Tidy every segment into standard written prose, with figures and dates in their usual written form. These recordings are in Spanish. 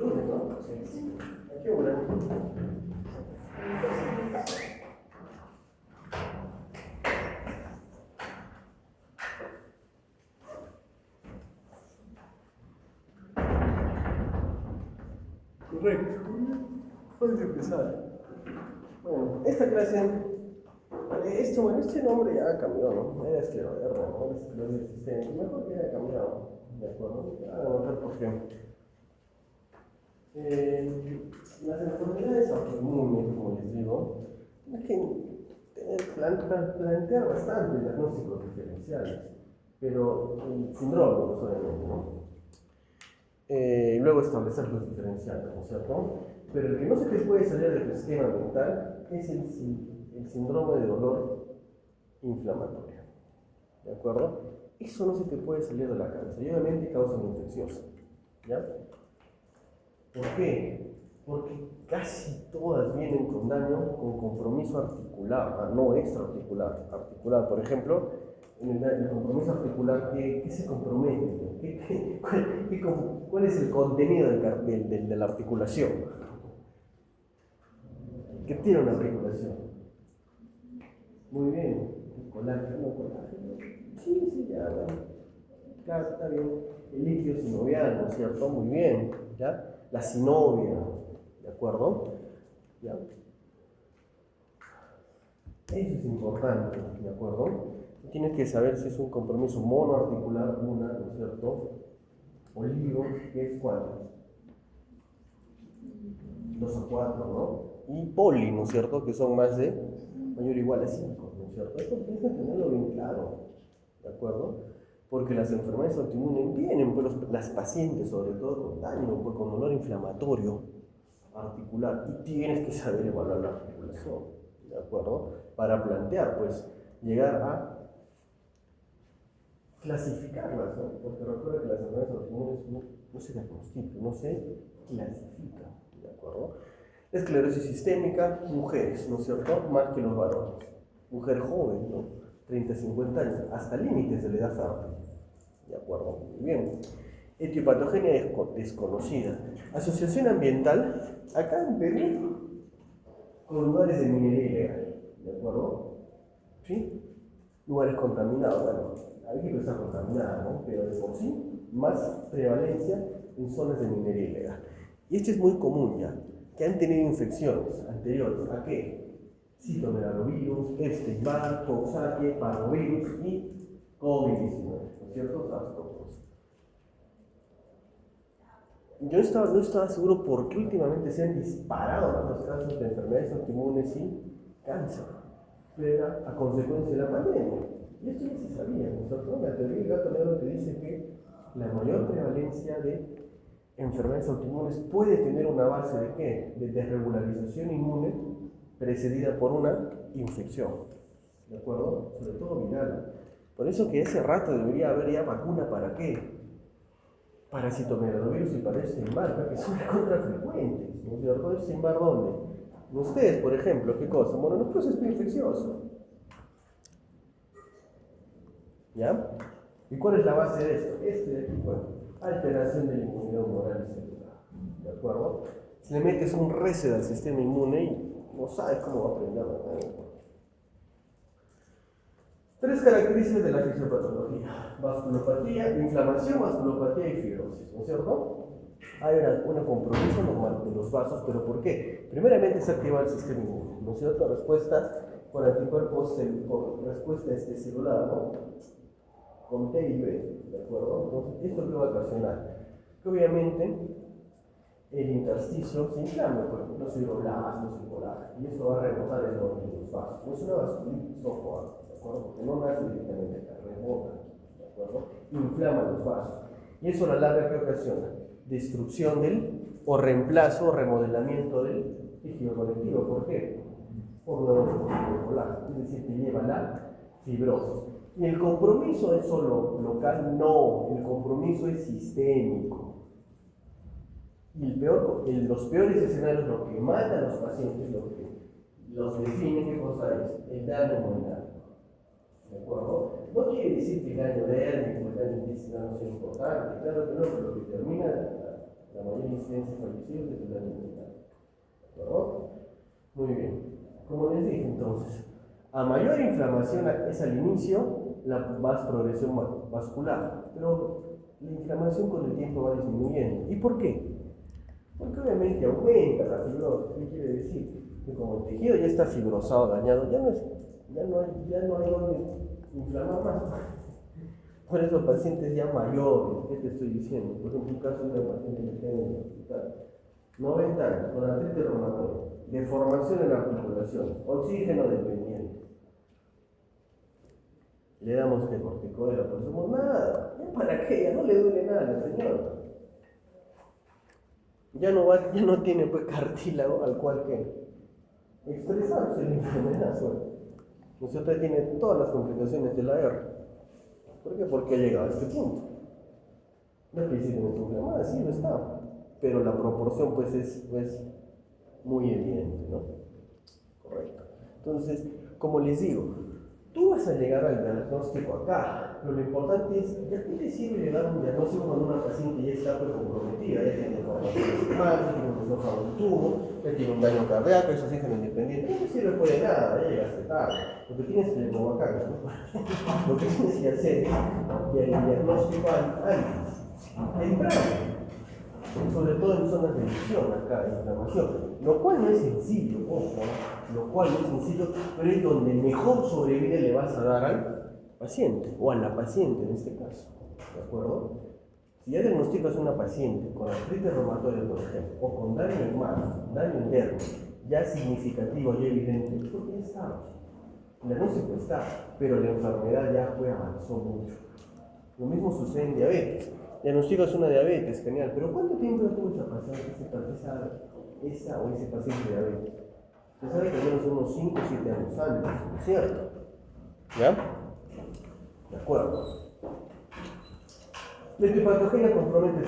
lunes, ¿no? Sí. ¿A qué hora? Correcto. Puedes empezar. Bueno, esta clase, este nombre ya cambió, ¿no? Era escleroderma, ¿no? Era esclerosis sistémica. Mejor que haya cambiado, ¿de acuerdo? Ahora vamos a ver por qué. Las enfermedades autoinmunes, como les digo, hay que plantear bastante diagnósticos diferenciales, pero síndromos, obviamente, ¿no? Luego establecer los diferenciales, ¿no es cierto? Pero el que no se te puede salir de tu esquema mental es el síndrome de dolor inflamatorio, ¿de acuerdo? Eso no se te puede salir de la cabeza y obviamente causa una infección, ¿ya? ¿Por qué? Porque casi todas vienen con daño con compromiso articular, no extraarticular. Articular, por ejemplo, en el compromiso articular, ¿qué se compromete? ¿Cuál es el contenido de la articulación? ¿Qué tiene una articulación? Muy bien, colágeno. Sí, ya está bien. El líquido sinovial, ¿no es cierto? Muy bien, ¿ya? La sinovia, ¿de acuerdo? ¿Ya? Eso es importante, ¿de acuerdo? Tienes que saber si es un compromiso monoarticular, ¿no es cierto? Oligo, que es cuál? 2 a 4, ¿no? Y poli, ¿no es cierto? Que son más de mayor o igual a 5, ¿no es cierto? Esto tienes que tenerlo bien claro, ¿de acuerdo? Porque las enfermedades autoinmunes vienen, pues las pacientes, sobre todo con daño, pues, con dolor inflamatorio articular, y tienes que saber evaluar la articulación, ¿de acuerdo? Para plantear, pues, llegar a clasificarlas, ¿no? Porque recuerda que las enfermedades autoinmunes no se diagnostican, no se clasifican, ¿de acuerdo? Esclerosis sistémica, mujeres, ¿no es cierto? Más que los varones. Mujer joven, ¿no? 30, 50 años, hasta límites de la edad fértil, ¿de acuerdo? Muy bien. Etiopatogenia desconocida. Asociación ambiental, acá en Perú, con lugares de minería ilegal, ¿de acuerdo? ¿Sí? Lugares contaminados, bueno, hay que está contaminada, ¿no? Pero de por sí, más prevalencia en zonas de minería ilegal. Y este es muy común ya, que han tenido infecciones anteriores. ¿A qué? Citomegalovirus, Epstein-Barr, Coxsackie, parvovirus y COVID-19, ¿no es cierto? SARS-CoV-2. Yo no estaba seguro por qué últimamente se han disparado los casos de enfermedades autoinmunes y cáncer, pero era a consecuencia de la pandemia. Y esto ya se sabía, ¿no es cierto? La teoría del gato negro te dice que la mayor prevalencia de enfermedades autoinmunes puede tener una base de ¿qué? De desregularización inmune precedida por una infección, ¿de acuerdo? Sobre todo viral. Por eso que hace rato debería haber ya vacuna para ¿qué? Para citomegalovirus y para Epstein-Barr, que son contrafrecuentes, ¿no es cierto? Epstein-Barr, ¿dónde? Ustedes, por ejemplo, ¿qué cosa? Bueno, en un proceso infeccioso. ¿Ya? ¿Y cuál es la base de esto? Este de aquí, bueno, alteración de la inmunidad humoral y celular, ¿de acuerdo? Si le metes un reset al sistema inmune y no sabes cómo va a aprender la. 3 características de la fisiopatología: vasculopatía, inflamación, vasculopatía y fibrosis, ¿no es cierto? Hay un compromiso normal de los vasos, ¿pero por qué? Primeramente se activa el sistema inmune, ¿no es cierto? Respuesta por anticuerpos, por respuesta celular, ¿no? Con T y B, ¿de acuerdo? Entonces, esto es lo va a ocasionar que obviamente el intersticio se inflame, por ejemplo, los fibroblastos, el colágeno, y eso va a rebotar el orden de los vasos. No es una vasculitis, ojo, ¿de acuerdo? Porque no nace directamente acá, rebota, ¿de acuerdo? Inflama los vasos. Y eso a la larga, ¿qué ocasiona? Destrucción o reemplazo o remodelamiento del tejido conectivo. ¿Por qué? Por nuevo depósito de colágeno, es decir, que lleva la fibrosis. Y el compromiso es solo local, no, el compromiso es sistémico. Y los peores escenarios, lo que mata a los pacientes, lo que los define, ¿qué cosa es? El daño inmunitario. ¿De acuerdo? No quiere decir que el daño dérmico, el daño intestinal no sea importante, claro que no, pero lo que determina la mayor incidencia inclusive desde el daño mecánico. ¿No? Muy bien. Como les dije entonces, a mayor inflamación es al inicio, la más progresión vascular, pero la inflamación con el tiempo va disminuyendo. ¿Y por qué? Porque obviamente aumenta la fibrosis. ¿Qué quiere decir? Que como el tejido ya está fibrosado, dañado, ya no hay donde inflamar más. Por eso pacientes ya mayores, ¿qué te estoy diciendo? Por ejemplo, un caso de una paciente que tiene en el hospital, 90 años, con artritis reumatoide, deformación en la articulación, oxígeno dependiente. Le damos que corticoide, no hacemos nada. ¿Ya para qué? Ya no le duele nada al señor. Ya no tiene pues cartílago al cual que expresarse la enfermedad. Usted tiene todas las complicaciones de la R. ¿Por qué? Porque ha llegado a este punto. No quiere decir que no está inflamada, sí lo está, pero la proporción pues es muy evidente, ¿no? Correcto. Entonces, como les digo, tú vas a llegar al diagnóstico acá, pero lo importante es, ¿ya qué te sirve llegar a un diagnóstico cuando una paciente ya está pues comprometida, ya tiene deformación esquemática, ya tiene un esófago de tubo, ya tiene un daño cardíaco, eso oxígeno independiente? No te sirve pues de nada, ya llegaste tarde. Lo que tienes que, como acá, ¿no? Lo que tienes que hacer es el diagnóstico antes, temprano. Sobre todo en zonas de lesión acá, de inflamación, lo cual no es sencillo, ojo, lo cual no es sencillo, pero es donde mejor sobrevida le vas a dar al paciente, o a la paciente en este caso, ¿de acuerdo? Si ya diagnosticas a una paciente con artritis reumatoide, por ejemplo, o con daño en manos, daño en dermis, ya significativo y evidente, es porque ya está, el diagnóstico está, pero la enfermedad ya avanzó mucho. Lo mismo sucede en diabetes. Diagnosticas una diabetes, genial, pero ¿cuánto tiempo ya tuvo esa paciente, esa o ese paciente de diabetes? Se sabe que al menos unos 5 o 7 años antes, ¿cierto? ¿Ya? De acuerdo. La hepatogenia compromete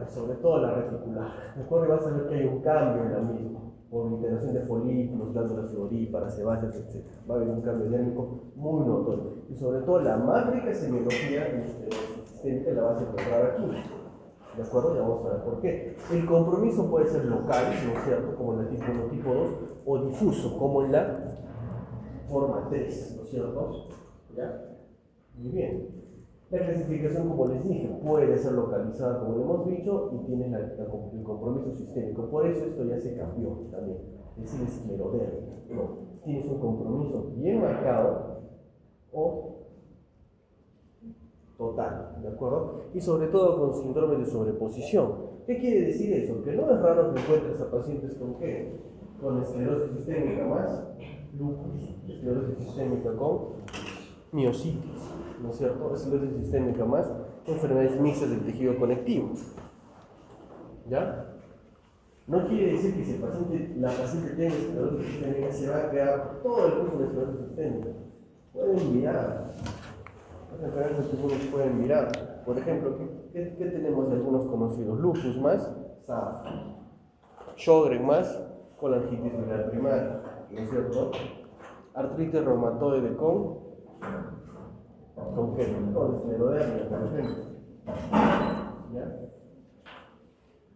sobre todo la reticular. De acuerdo, y vas a ver que hay un cambio en la misma, por liberación de folículos, glándulas sudoríparas, sebáceas, etc. Va a haber un cambio dinámico muy notorio. Y sobre todo la más rica semiología sistémica la vas a encontrar aquí. ¿De acuerdo? Ya vamos a ver por qué. El compromiso puede ser local, ¿no es cierto? Como en la tipo 1, tipo 2, o difuso, como en la forma 3, ¿no es cierto? ¿Ya? Muy bien. La clasificación, como les dije, puede ser localizada, como lo hemos dicho, y tiene el compromiso sistémico. Por eso esto ya se cambió también. Es decir, esclerodermia. No, tienes un compromiso bien marcado o total, ¿de acuerdo? Y sobre todo con síndrome de sobreposición. ¿Qué quiere decir eso? Que no es raro que encuentres a pacientes con ¿qué? Con esclerosis sistémica más lupus, esclerosis sistémica con miositis, ¿no es cierto? Esclerosis sistémica más enfermedades mixtas del tejido conectivo. ¿Ya? No quiere decir que si la paciente tenga esclerosis sistémica se va a crear todo el curso de esclerosis sistémica. Pueden mirar. Las enfermedades que ustedes pueden mirar. Por ejemplo, ¿qué tenemos de algunos conocidos? Lupus más SAF, Sjögren más colangitis biliar primaria, ¿no es cierto? Artritis reumatoide ¿con qué? Con esclerodermia, por ejemplo. ¿Ya?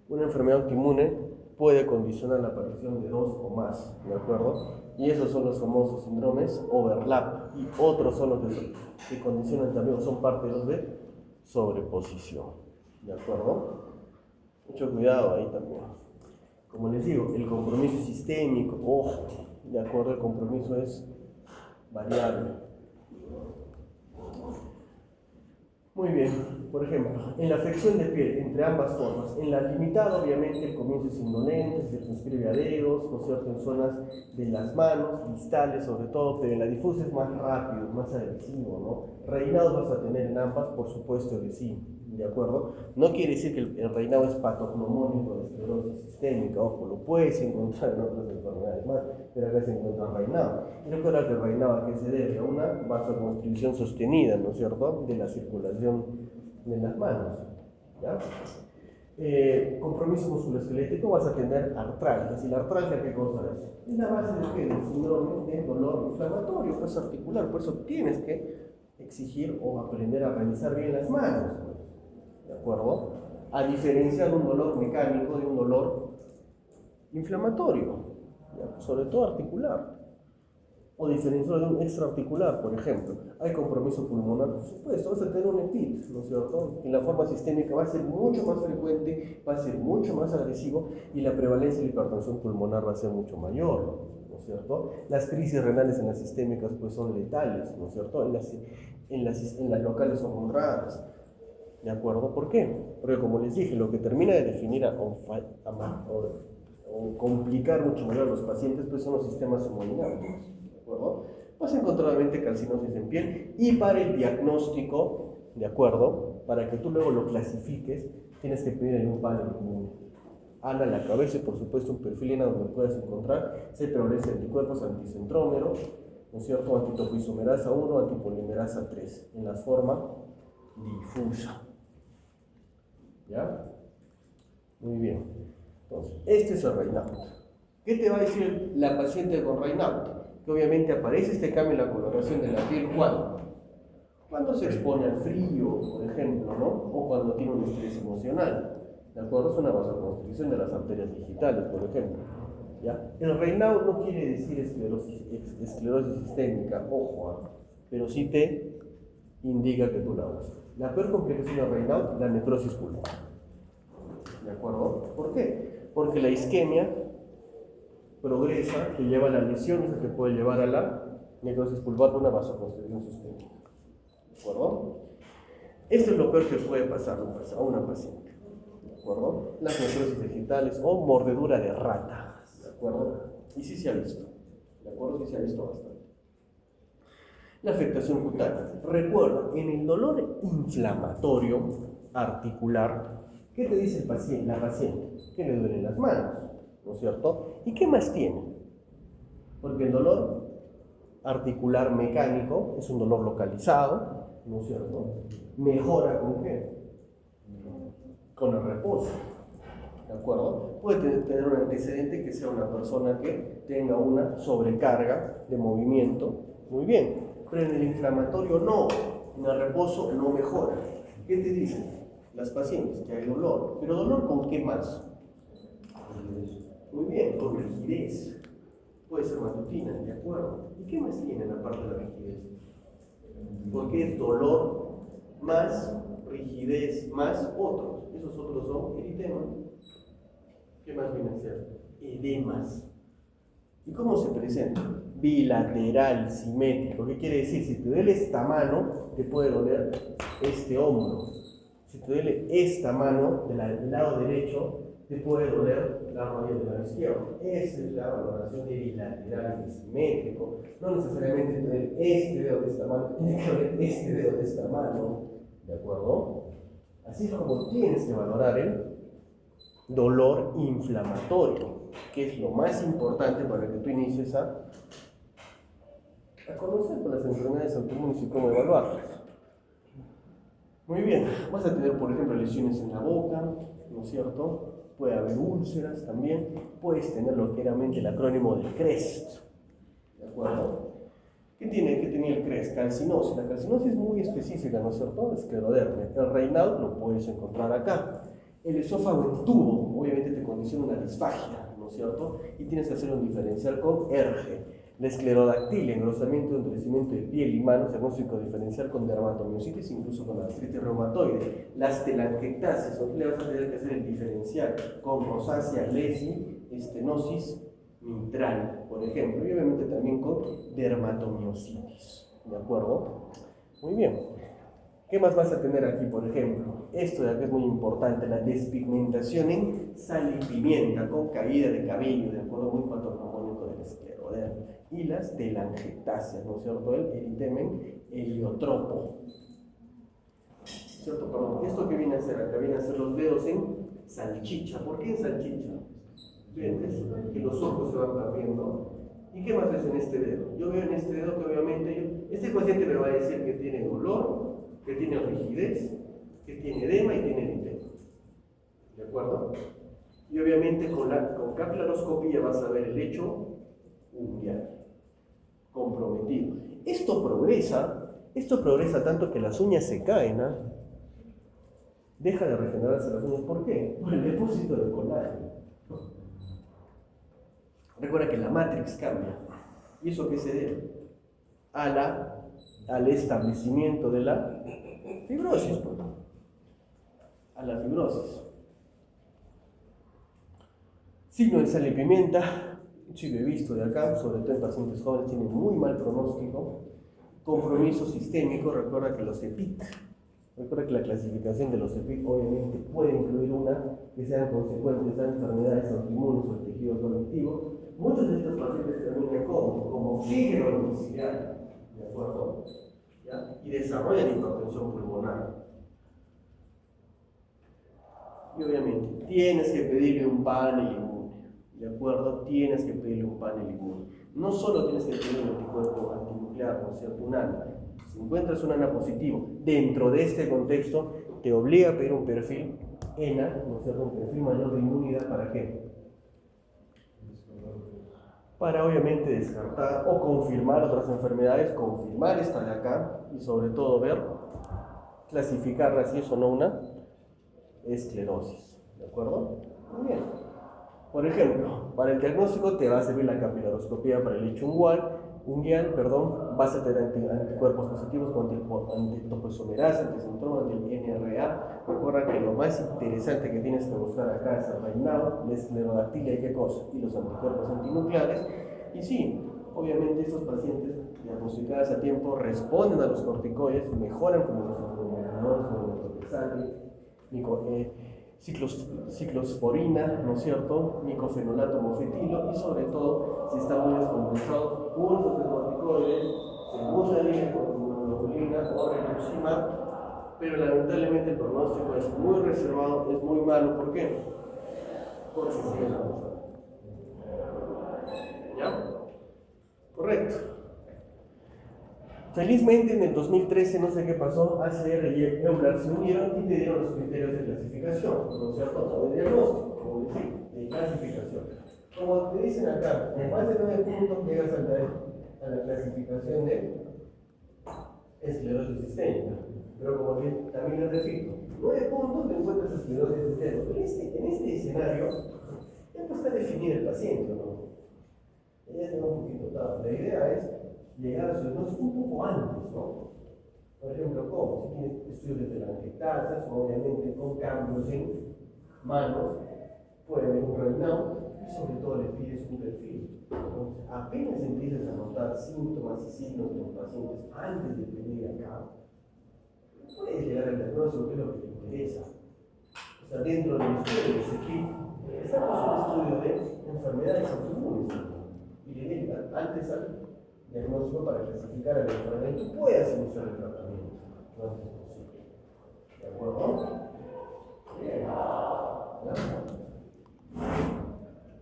Una enfermedad autoinmune puede condicionar la aparición de 2 o más, ¿de acuerdo? Y esos son los famosos síndromes overlap, y otros son los que condicionan también, son parte de los de sobreposición, ¿de acuerdo? Mucho cuidado ahí también. Como les digo, el compromiso sistémico, ojo, ¿de acuerdo? El compromiso es variable. Muy bien, por ejemplo, en la afección de piel, entre ambas formas, en la limitada obviamente el comienzo es indolente, se prescribe a dedos, ¿no es cierto?, en zonas de las manos, distales sobre todo, pero en la difusa es más rápido, más agresivo, ¿no? Reinados vas a tener en ambas, por supuesto que sí, ¿de acuerdo? No quiere decir que el reinado es patognomónico de esclerosis sistémica, ojo, lo puedes encontrar en otras enfermedades más, pero acá se encuentra reinado. Y recuerda que el reinado a qué se debe, a una vasoconstricción sostenida, ¿no es cierto?, de la circulación de las manos, ¿ya? Compromiso musculoesquelético, vas a tener artralgia. ¿Y la artralgia qué cosa es? Es la base de qué? Del síndrome de dolor inflamatorio, pues articular. Por eso tienes que exigir o aprender a realizar bien las manos, ¿de acuerdo? A diferenciar un dolor mecánico de un dolor inflamatorio, ¿ya? Sobre todo articular, o diferencial de un extraarticular, por ejemplo. Hay compromiso pulmonar, por supuesto, vas a tener un EPIT, ¿no es cierto? En la forma sistémica va a ser mucho más frecuente, va a ser mucho más agresivo y la prevalencia de la hipertensión pulmonar va a ser mucho mayor, ¿no es cierto? Las crisis renales en las sistémicas pues son letales, ¿no es cierto? En las locales son muy raras. ¿De acuerdo? ¿Por qué? Porque como les dije, lo que termina de definir o complicar mucho mayor a los pacientes pues son los sistemas hemodinámicos. ¿De acuerdo? Vas a encontrar obviamente calcinosis en piel y para el diagnóstico, ¿de acuerdo? Para que tú luego lo clasifiques, tienes que pedir en un panel común. Ana la cabeza y por supuesto un perfil en donde puedas encontrar se prevalece anticuerpos anticentrómeros, ¿no es cierto? Antitopoisomerasa 1, antipolimerasa 3, en la forma difusa. ¿Ya? Muy bien. Entonces, este es el Raynaud. ¿Qué te va a decir la paciente con Raynaud? Que obviamente aparece este cambio en la coloración de la piel cuando se expone al frío, por ejemplo, ¿no? O cuando tiene un estrés emocional. ¿De acuerdo? Es una vasoconstricción de las arterias digitales, por ejemplo. ¿Ya? El Raynaud no quiere decir esclerosis sistémica, ojo, pero sí te indica que tú la usas. La peor complicación del Raynaud, la necrosis pulmonar. ¿De acuerdo? ¿Por qué? Porque la isquemia progresa, que lleva a la lesión, eso que puede llevar a la necrosis pulmonar por una vasoconstricción sistémica. ¿De acuerdo? Esto es lo peor que puede pasar a una paciente. ¿De acuerdo? Las necrosis digitales o mordedura de rata. ¿De acuerdo? Y sí se ha visto. ¿De acuerdo? Sí se ha visto bastante. La afectación cutánea. Recuerda, en el dolor inflamatorio articular, ¿qué te dice la paciente? Que le duelen las manos, ¿no es cierto? ¿Y qué más tiene? Porque el dolor articular mecánico es un dolor localizado, ¿no es cierto? ¿Mejora con qué? Con el reposo, ¿de acuerdo? Puede tener un antecedente que sea una persona que tenga una sobrecarga de movimiento, muy bien, pero en el inflamatorio no, en el reposo no mejora. ¿Qué te dicen las pacientes? Que hay dolor, pero dolor ¿con qué más? Muy bien, con rigidez. Puede ser matutina, ¿de acuerdo? ¿Y qué más tiene aparte de la rigidez? Porque es dolor más rigidez más otros. Esos otros son eritema. ¿Qué más viene a ser? Edemas. ¿Y cómo se presenta? Bilateral, simétrico. ¿Qué quiere decir? Si te duele esta mano, te puede doler este hombro. Si te duele esta mano del lado derecho, te puede doler la rodilla del lado izquierdo. Esa es la valoración de bilateral y simétrico. No necesariamente te duele este dedo de esta mano, tiene que doler este dedo de esta mano. ¿De acuerdo? Así es como tienes que valorar el dolor inflamatorio, que es lo más importante para que tú inicies a conocer con las enfermedades autoinmunes y cómo evaluarlas. Muy bien, vas a tener, por ejemplo, lesiones en la boca, ¿no es cierto? Puede haber úlceras también, puedes tener lo que era el acrónimo del CREST, ¿de acuerdo? ¿Qué tenía el CREST? Calcinosis. La calcinosis es muy específica, ¿no es cierto? Esclerodermia. El Raynaud lo puedes encontrar acá. El esófago en tubo, obviamente te condiciona una disfagia, ¿no es cierto? Y tienes que hacer un diferencial con ERGE. La esclerodactilia, engrosamiento, endurecimiento de piel y manos, diagnóstico diferencial con dermatomiositis, incluso con artritis reumatoide. Las telangiectasias, ¿no? Le vas a tener que hacer el diferencial con rosácea, lesi, estenosis mitral, por ejemplo, y obviamente también con dermatomiositis, ¿de acuerdo? Muy bien. ¿Qué más vas a tener aquí, por ejemplo? Esto de acá es muy importante, la despigmentación en sal y pimienta, con caída de cabello, de acuerdo, muy patognomónico del esclerodermia. Y las telangiectasias, ¿no es cierto? El eritemen heliotropo. ¿Cierto? Perdón, ¿esto qué viene a hacer acá? Viene a hacer los dedos en salchicha. ¿Por qué en salchicha? ¿Ves? Que los ojos se van perdiendo. ¿Y qué más ves en este dedo? Yo veo en este dedo que obviamente este paciente me va a decir que tiene dolor, que tiene rigidez, que tiene edema y tiene eritema. ¿De acuerdo? Y obviamente con caplaroscopía vas a ver el lecho unguial comprometido. Esto progresa tanto que las uñas se caen, ¿eh? Deja de regenerarse las uñas. ¿Por qué? Por el depósito de colágeno. recuerda que la matrix cambia. ¿Y eso qué se debe? Al establecimiento de la fibrosis, pues. A la fibrosis. Signo de sal y pimienta, sí lo he visto de acá, sobre todo en pacientes jóvenes, tienen muy mal pronóstico. Compromiso sistémico, recuerda que los EPIC, recuerda que la clasificación de los EPIC obviamente puede incluir una que sean consecuentes a enfermedades autoinmunes o el tejido conectivo. Muchos de estos pacientes terminan como oxígeno domiciliario, ¿de acuerdo? ¿Ya? Y desarrollan hipertensión pulmonar. Y obviamente tienes que pedirle un panel inmune, ¿de acuerdo? Tienes que pedirle un panel inmune. No solo tienes que pedir un anticuerpo antinuclear, ¿no es cierto? Un ANA. Si encuentras un ANA positivo dentro de este contexto, te obliga a pedir un perfil ENA, ¿no es cierto? Un perfil mayor de inmunidad, ¿para qué? Para obviamente descartar o confirmar otras enfermedades, confirmar esta de acá y sobre todo ver, clasificarla si es o no una esclerosis, ¿de acuerdo? Muy bien. Por ejemplo, para el diagnóstico te va a servir la capilaroscopía para el hecho unguial, vas a tener anticuerpos positivos contra topoisomerasa, antisintroma, anti-NRA. Recuerda que lo más interesante que tienes que buscar acá es el reinado, la esclerodactilia y qué cosa, y los anticuerpos antinucleares. Y sí, obviamente estos pacientes diagnosticados a tiempo responden a los corticoides, mejoran como los inmunomoduladores, como los metotrexato, ciclosporina, ¿no es cierto? Micofenolato mofetilo y sobre todo, si está muy descompensado, cursos de corticoides, segunda línea con inmunoglobulina o rituximab, pero lamentablemente el pronóstico es muy reservado, es muy malo. ¿Por qué? Porque sigue avanzando. ¿Ya? Correcto. Felizmente en el 2013, no sé qué pasó, ACR y EULAR se unieron y te dieron los criterios de clasificación, ¿no es cierto? No de diagnóstico, como decir, de clasificación. Como te dicen acá, en más de 9 puntos llegas a la clasificación de esclerosis sistémica. Pero como también les repito, 9 puntos te encuentras esclerosis sistémica. Pero en este escenario, ya pues está definido el paciente, ¿no? Ya está un poquito dado. La idea es llegar a su diagnóstico un poco antes, ¿no? Por ejemplo, ¿cómo? Si tienes estudios de telangiectasias, obviamente con cambios en manos, puede haber un reinado y sobre todo le pides un perfil. Entonces, apenas empiezas a notar síntomas y signos de los pacientes antes de pedir acá, puedes llegar al diagnóstico, que es lo que te interesa. O sea, dentro del estudio de ese equipo, estamos en un estudio de enfermedades autoinmunes y le diga antes al diagnóstico para clasificar a la enfermedad y tú puedas iniciar el tratamiento lo antes posible. ¿De acuerdo? Bien.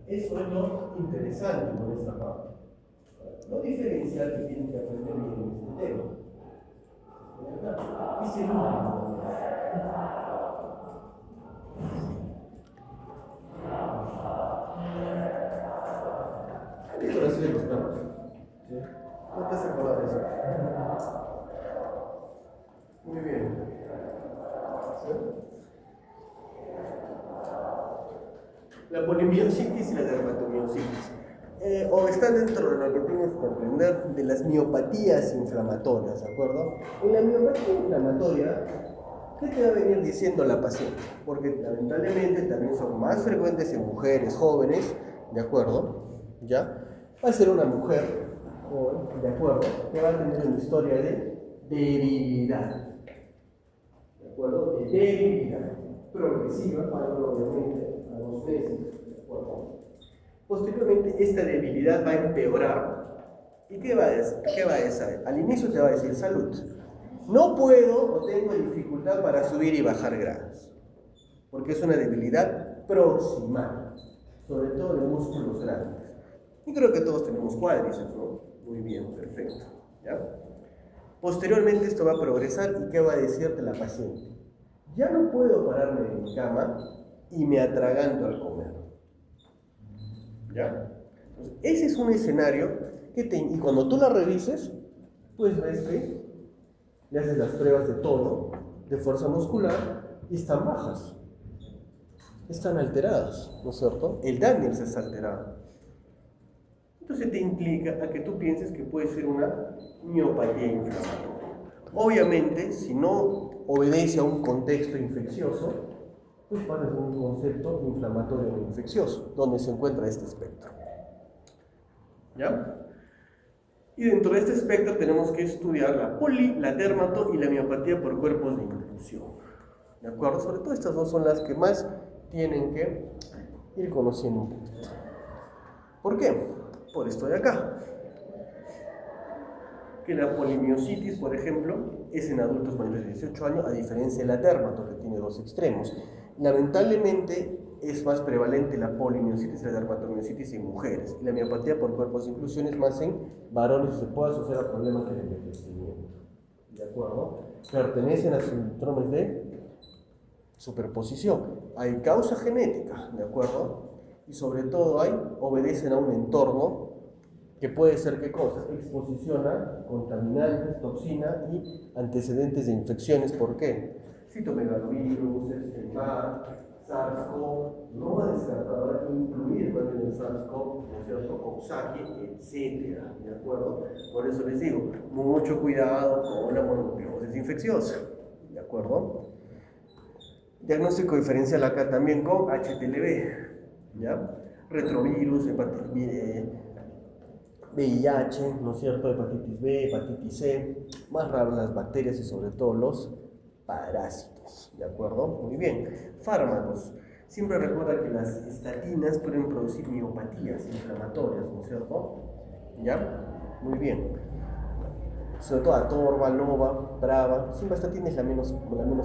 Eso es lo interesante con esta parte. Lo diferencial que tienen que aprender bien en este tema. Es el último. Esto lo hacen los perros. ¿Sí? ¿No te has acordado de eso? Muy bien. ¿Sí? La polimiositis y la dermatomiositis. O está dentro de lo que tienes que aprender de las miopatías inflamatorias, ¿de acuerdo? En la miopatía inflamatoria, ¿qué te va a venir diciendo la paciente? Porque lamentablemente también son más frecuentes en mujeres jóvenes, ¿de acuerdo? ¿Ya? Va a ser una mujer, ¿de acuerdo? Que va a tener una historia de debilidad, ¿de acuerdo? De debilidad progresiva, obviamente a 2 meses, ¿de acuerdo? Posteriormente, esta debilidad va a empeorar. ¿Y qué va a decir? Al inicio te va a decir salud. No puedo o tengo dificultad para subir y bajar grados, porque es una debilidad proximal, sobre todo de músculos grandes. Y creo que todos tenemos cuádriceps, ¿no? Muy bien, perfecto. ¿Ya? Posteriormente esto va a progresar y ¿qué va a decirte la paciente? Ya no puedo pararme de mi cama y me atraganto al comer. ¿Ya? Entonces, ese es un escenario y cuando tú la revises, pues ves que le haces las pruebas de tono, de fuerza muscular, y están bajas. Están alteradas, ¿no es cierto? El Daniels está alterado. Entonces te implica a que tú pienses que puede ser una miopatía inflamatoria. Obviamente, si no obedece a un contexto infeccioso, pues parece un concepto inflamatorio o infeccioso, donde se encuentra este espectro. ¿Ya? Y dentro de este espectro tenemos que estudiar la la dermato y la miopatía por cuerpos de inclusión. ¿De acuerdo? Sobre todo estas dos son las que más tienen que ir conociendo un poquito. ¿Por qué? Por esto de acá. Que la polimiositis, por ejemplo, es en adultos mayores de 18 años, a diferencia de la dermato, que tiene dos extremos. Lamentablemente, es más prevalente la polimiositis y la dermatomiositis en mujeres. Y la miopatía por cuerpos de inclusión es más en varones y se puede asociar a problemas del envejecimiento. ¿De acuerdo? Pertenecen a síndromes de superposición. Hay causa genética, ¿de acuerdo? Y sobre todo obedecen a un entorno que puede ser, ¿qué cosa? Exposición a contaminantes, toxina y antecedentes de infecciones. ¿Por qué? Citomegalovirus, SARS-CoV, no va a descartar incluir también el SARS-CoV, ¿no es cierto? Coxsackie, etcétera, ¿de acuerdo? Por eso les digo, mucho cuidado con la mononucleosis infecciosa, ¿de acuerdo? Diagnóstico diferencial acá también con HTLV, ¿ya? Retrovirus, VIH, ¿no es cierto? Hepatitis B, hepatitis C, más raras las bacterias y sobre todo los parásitos, ¿de acuerdo? Muy bien. Fármacos. Siempre recuerda que las estatinas pueden producir miopatías inflamatorias, ¿no es cierto? ¿Ya? Muy bien. Sobre todo Atorva, Nova, Brava. Simvastatina es la menos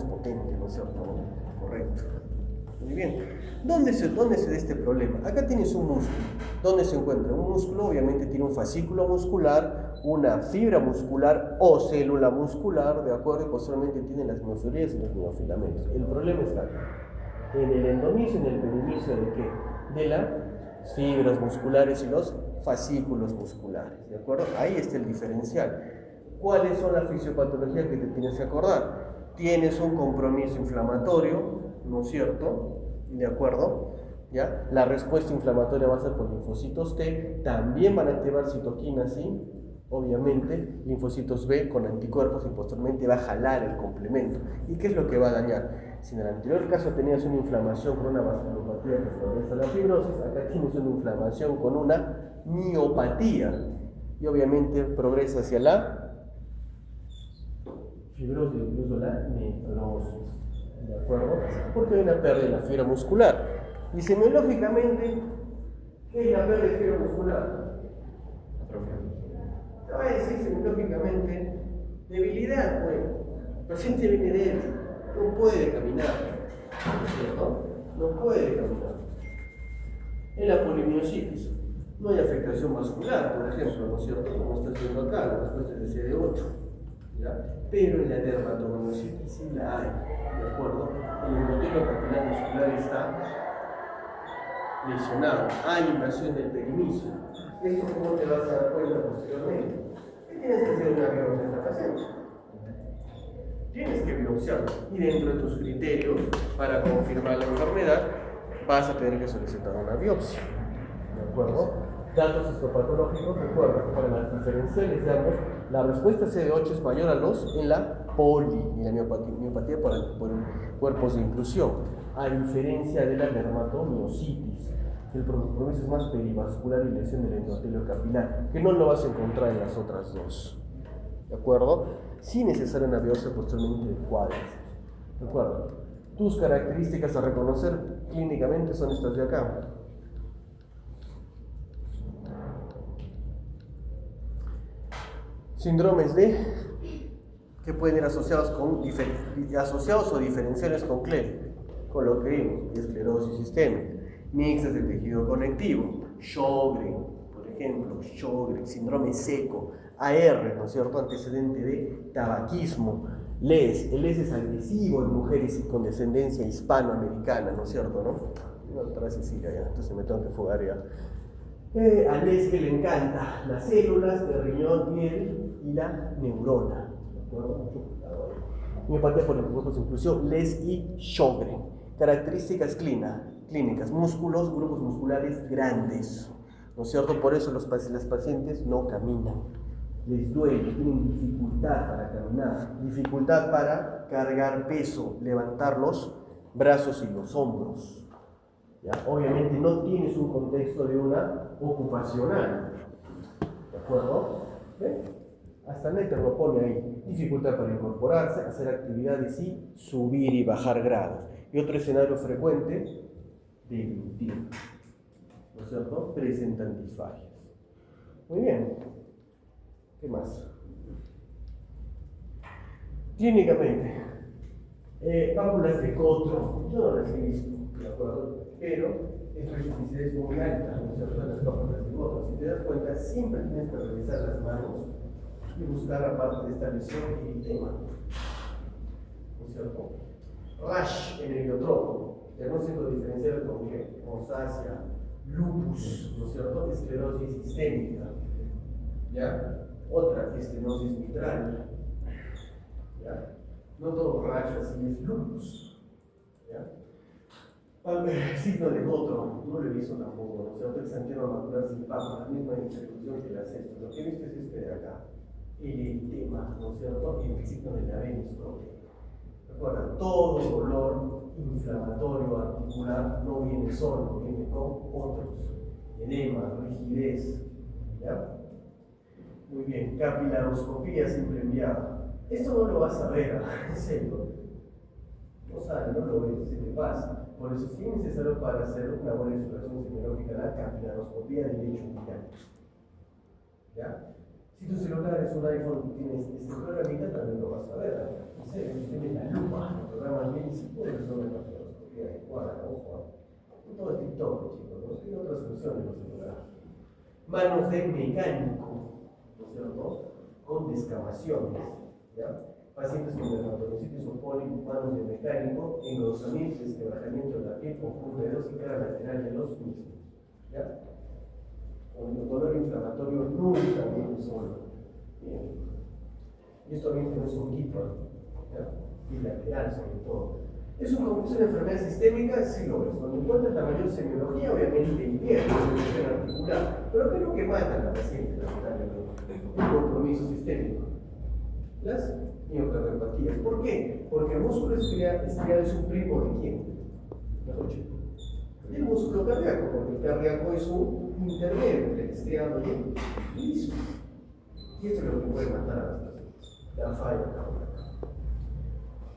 potente, ¿no es cierto? Correcto. Muy bien. ¿Dónde se da este problema? Acá tienes un músculo. ¿Dónde se encuentra? Un músculo obviamente tiene un fascículo muscular, una fibra muscular o célula muscular, ¿de acuerdo? Y posteriormente tiene las miofibrillas y los miofilamentos. El problema está acá. En el endomisio, en el perimisio de qué? De las fibras musculares y los fascículos musculares, ¿de acuerdo? Ahí está el diferencial. ¿Cuáles son las fisiopatologías que te tienes que acordar? Tienes un compromiso inflamatorio, ¿no es cierto? ¿De acuerdo? ¿Ya? La respuesta inflamatoria va a ser por linfocitos T, también van a activar citoquinas, ¿sí? Obviamente, linfocitos B con anticuerpos y posteriormente va a jalar el complemento. ¿Y qué es lo que va a dañar? Si en el anterior caso tenías una inflamación con una vasculopatía que favorece la fibrosis, acá tienes una inflamación con una miopatía y obviamente progresa hacia la fibrosis, incluso la necrosis, ¿de acuerdo? Porque hay una pérdida de la fibra muscular. Y semiológicamente, ¿qué es la pérdida de fibra muscular? Atrofia. Te va a decir semiológicamente, debilidad, pues. El paciente viene de él, no puede caminar, ¿no es cierto? No puede caminar. En la polimiositis no hay afectación vascular, por ejemplo, ¿no es cierto? Como está haciendo acá, la respuesta es de CD8. ¿Ya? Pero en la dermatomiositis sí la hay, ¿de acuerdo? El endotelio capilar muscular está lesionado, hay invasión del perimisio. ¿Esto cómo te vas a dar cuenta posteriormente? ¿Qué tienes que hacer una biopsia de esta paciente? Tienes que biopsiarlo y dentro de tus criterios para confirmar la enfermedad vas a tener que solicitar una biopsia, ¿de acuerdo? Datos histopatológicos, recuerda que para las diferenciales de ambos, la respuesta CD8 es mayor a los en la en la miopatía por cuerpos de inclusión, a diferencia de la dermatomiositis. El compromiso es más perivascular y lesión del endotelio capilar, que no lo vas a encontrar en las otras dos. ¿De acuerdo? Sí necesaria una biopsia posteriormente de cuadros. ¿De acuerdo? Tus características a reconocer clínicamente son estas de acá. Síndromes que pueden ir asociados o diferenciales con CLE, con lo que vimos, esclerosis sistémica, mixtas de tejido conectivo, Sjögren, por ejemplo, Sjögren, síndrome seco, AR, ¿no es cierto?, antecedente de tabaquismo, LES, el LES es agresivo en mujeres con descendencia hispanoamericana, ¿no es cierto?, ¿no? Otra Cecilia, ya, entonces me tengo que fugar ya. A LES que le encanta las células, el riñón y la neurona, ¿de acuerdo? Miopatía por grupos de inclusión, LES y Sjögren. Características clínicas, músculos, grupos musculares grandes, ¿no es cierto? Por eso las pacientes no caminan, les duele, tienen dificultad para caminar, dificultad para cargar peso, levantar los brazos y los hombros. ¿Ya? Obviamente no tienes un contexto de una ocupacional, ¿de acuerdo? ¿Ven? Hasta Netter lo pone ahí, dificultad para incorporarse, hacer actividades y subir y bajar grados. Y otro escenario frecuente, deglutir, ¿no es cierto? Presentan disfagias. Muy bien, ¿qué más? Clínicamente, válvulas de Cotro, yo no las he visto, ¿de acuerdo? Pero esta especificidad es muy alta, ¿no es cierto? En las válvulas de Cotro. Si te das cuenta, siempre tienes que revisar las manos y buscar aparte de esta lesión el tema, ¿no es cierto? Rash en el heliotropo, diagnóstico diferencial con rosácea, lupus, ¿no es cierto? Esclerosis sistémica, ¿ya? Otra, estenosis mitral, ¿ya? No todo rash así es lupus, ¿ya? Signo de Cotro, no lo he visto tampoco, ¿no es cierto? El santero macular sin papa, la misma distribución que las estos. Lo que he visto es este de acá, el edema, ¿no es cierto? Y el signo de la venus proteína. Recuerda, todo dolor inflamatorio articular no viene solo, viene con otros. Edema, rigidez, ¿ya? Muy bien, capilaroscopía siempre enviada. Esto no lo vas a ver, en serio. No sabes, no lo ves, se te pasa. Por eso sí es necesario para hacer una buena exploración semiológica la capilaroscopía del lecho vital. ¿Ya? Si tu celular es un iPhone y tienes este programita, también lo vas a ver. En serio, si tienes la lupa, lo programas bien y si puedes hacer una capilaroscopía adecuada, ojo. No todo es TikTok, chicos, ¿no? Hay otras soluciones en los celulares. Manos de mecánico, ¿no es cierto? Con descamaciones, ¿ya? Pacientes con dermatomiositis o manos de mecánico, engrosamiento, desquebrajamiento de la piel con punta de dos y cara lateral de los mismos, ¿ya? Con el dolor inflamatorio nunca viene solo. Bien. Y esto obviamente no es un quito, ¿ya? Bilateral sobre todo. ¿Es una enfermedad sistémica? Sí lo es. Cuando encuentras la mayor semiología, obviamente invierte en la solución articular. Pero ¿qué es lo que mata a la paciente, lamentablemente? El compromiso sistémico. Las miocardiopatías. ¿Por qué? Porque el músculo estriado es un primo de quién? El músculo cardíaco, porque el cardíaco es un intermedio entre el estriado y el liso. Y esto es lo que puede matar a las pacientes. La falla cardíaca.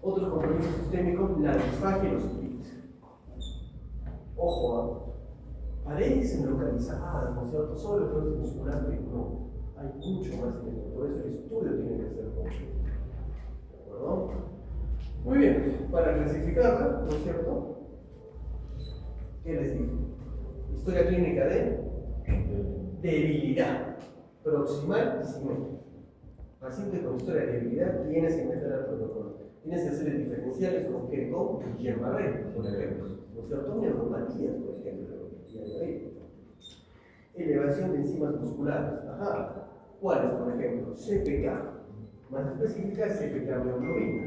Otros compromisos sistémicos, la disfagia y los splits. Ojo, parecen localizadas, ¿no es cierto? Sobre el plexo muscular, pero no. Hay mucho más en esto. Por eso el estudio tiene que ser completo. ¿De acuerdo? Muy bien, para clasificarla, ¿no es cierto? ¿Qué les digo? Historia clínica de debilidad proximal y simétrica. Paciente con historia de debilidad tienes que meter al protocolo. Tienes que hacer diferenciales con qué, con Guillain-Barré, por ejemplo. ¿No es cierto? Neuropatías, por ejemplo. Elevación de enzimas musculares. Ajá. ¿Cuáles, por ejemplo? CPK. Más específica, CPK mioglobina.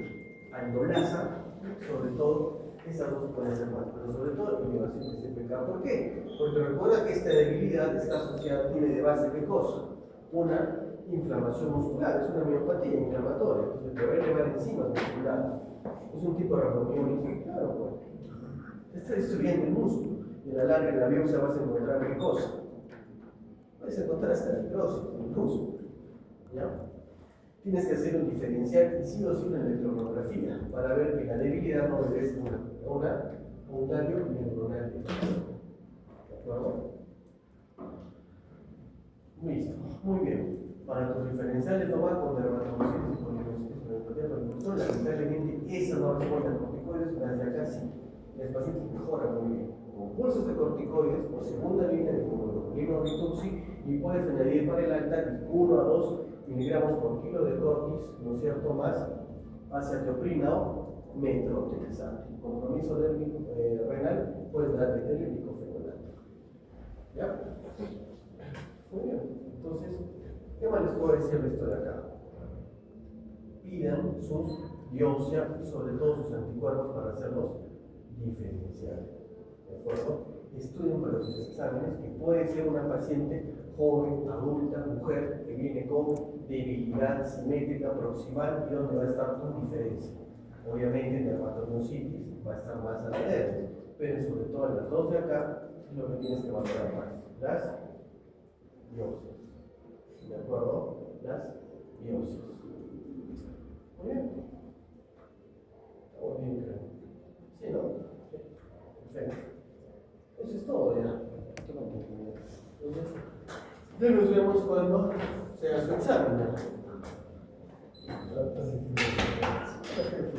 Aldolasa, sobre todo. Esas dos pueden ser más, pero sobre todo elevación de CPK. ¿Por qué? Porque recuerda que esta debilidad está asociada, tiene de base qué cosa? Una inflamación muscular, es una miopatía inflamatoria, entonces te va a elevar enzimas musculares. Es un tipo de rhabdomiosis, claro, pues. Está destruyendo el músculo y a la larga en la biopsia vas a encontrar qué cosa. Vas a encontrar esta necrosis en el músculo. ¿Ya? Tienes que hacer un diferencial y sí o sí una electromiografía para ver que la debilidad no obedece a un daño neuronal. ¿De acuerdo? Listo, muy bien. Para tus diferenciales no van con dermatomiositis y polimiositis, lamentablemente esas no responden a corticoides, las de acá sí. Las pacientes mejoran muy bien. Con cursos de corticoides por segunda línea de inmunoglobulina rituxi y puedes añadir para el alta 1 a 2 miligramos por kilo de cortis, ¿no es cierto?, más azathioprina o metrotexate. Compromiso del renal, puedes dar el diclofenaco. ¿Ya? Muy bien. Entonces, ¿qué más les puedo decir de esto de acá? Pidan sus biopsia y sobre todo sus anticuerpos para hacerlos diferenciales. ¿De acuerdo? estudian para sus exámenes, que puede ser una paciente joven, adulta, mujer, que viene con debilidad simétrica proximal y donde va a estar con diferencia. Obviamente en dermatomyositis va a estar más a la derecha, pero sobre todo en las dos de acá es lo que tienes que valorar más, las biopsias. ¿De acuerdo? Las biopsias. Muy bien. Estamos bien, creo. ¿Sí, no? Sí. Perfecto. Eso es todo ya. Entonces, ya nos vemos cuando sea su examen.